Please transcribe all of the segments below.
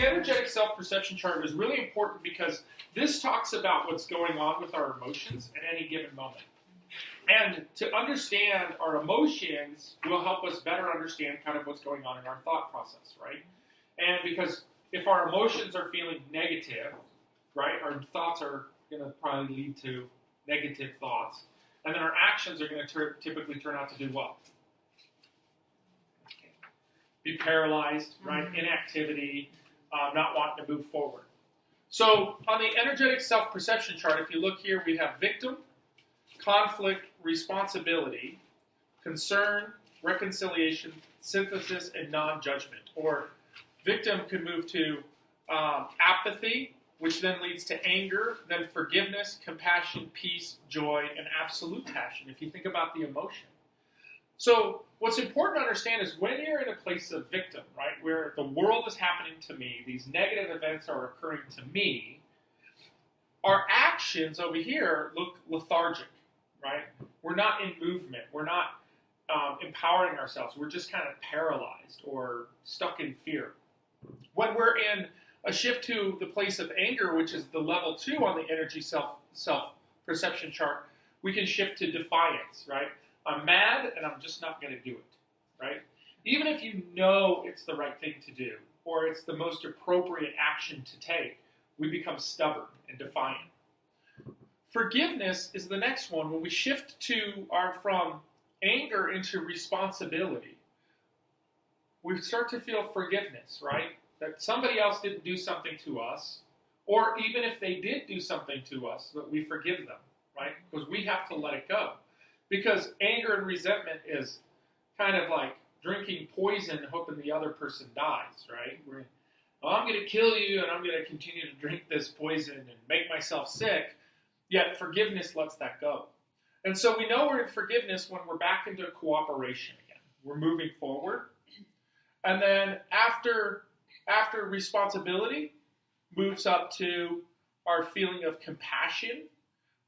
the energetic self-perception chart is really important because this talks about what's going on with our emotions at any given moment. And to understand our emotions will help us better understand kind of what's going on in our thought process, right? And because if our emotions are feeling negative, right, our thoughts are going to probably lead to negative thoughts. And then our actions are going to typically turn out to do what? Be paralyzed, right? Inactivity, not wanting to move forward. So on the energetic self-perception chart, if you look here, we have victim, conflict, responsibility, concern, reconciliation, synthesis, and non-judgment. Or victim could move to apathy, which then leads to anger, then forgiveness, compassion, peace, joy, and absolute passion, if you think about the emotion. So what's important to understand is when you're in a place of victim, right, where the world is happening to me, these negative events are occurring to me, our actions over here look lethargic, right? We're not in movement. We're not empowering ourselves. We're just kind of paralyzed or stuck in fear. When we're in a shift to the place of anger, which is the level 2 on the energy self-perception chart, we can shift to defiance, right? I'm mad and I'm just not going to do it, right? Even if you know it's the right thing to do or it's the most appropriate action to take, we become stubborn and defiant. Forgiveness is the next one. When we shift from anger into responsibility, we start to feel forgiveness, right? That somebody else didn't do something to us, or even if they did do something to us, that we forgive them, right? Because we have to let it go. Because anger and resentment is kind of like drinking poison and hoping the other person dies, right? I'm going to kill you and I'm going to continue to drink this poison and make myself sick, yet forgiveness lets that go. And so we know we're in forgiveness when we're back into cooperation again. We're moving forward. And then after responsibility moves up to our feeling of compassion,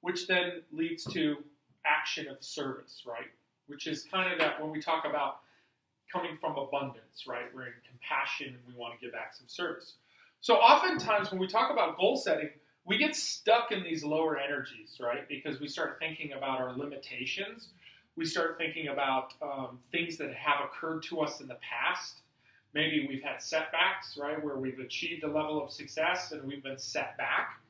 which then leads to action of service, right? Which is kind of that when we talk about coming from abundance, right? We're in compassion and we want to give acts of service. So oftentimes when we talk about goal setting, we get stuck in these lower energies, right? Because we start thinking about our limitations. We start thinking about things that have occurred to us in the past. Maybe we've had setbacks, right? Where we've achieved a level of success and we've been set back.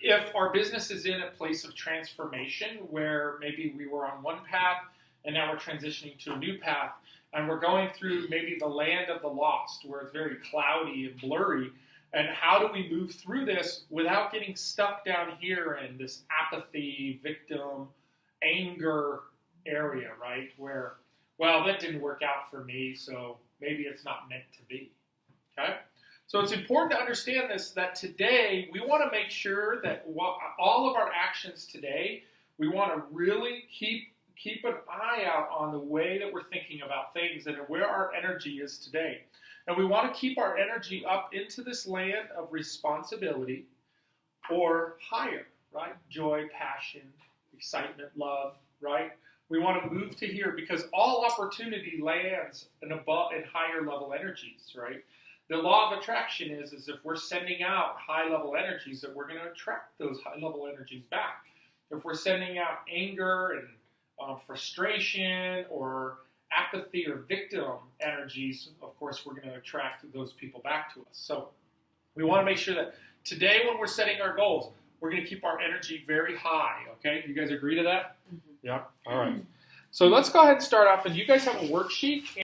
If our business is in a place of transformation where maybe we were on one path and now we're transitioning to a new path and we're going through maybe the land of the lost where it's very cloudy and blurry, and how do we move through this without getting stuck down here in this apathy, victim, anger area, right? Where, well, that didn't work out for me, so maybe it's not meant to be, okay? So it's important to understand this, that today we want to make sure that all of our actions today, we want to really keep an eye out on the way that we're thinking about things and where our energy is today. And we want to keep our energy up into this land of responsibility or higher, right? Joy, passion, excitement, love, right? We want to move to here because all opportunity lands in higher level energies, right? The law of attraction is if we're sending out high-level energies, that we're going to attract those high-level energies back. If we're sending out anger and frustration or apathy or victim energies, of course, we're going to attract those people back to us. So we want to make sure that today when we're setting our goals, we're going to keep our energy very high, okay? You guys agree to that? Mm-hmm. Yeah? All right. So let's go ahead and start off. And you guys have a worksheet.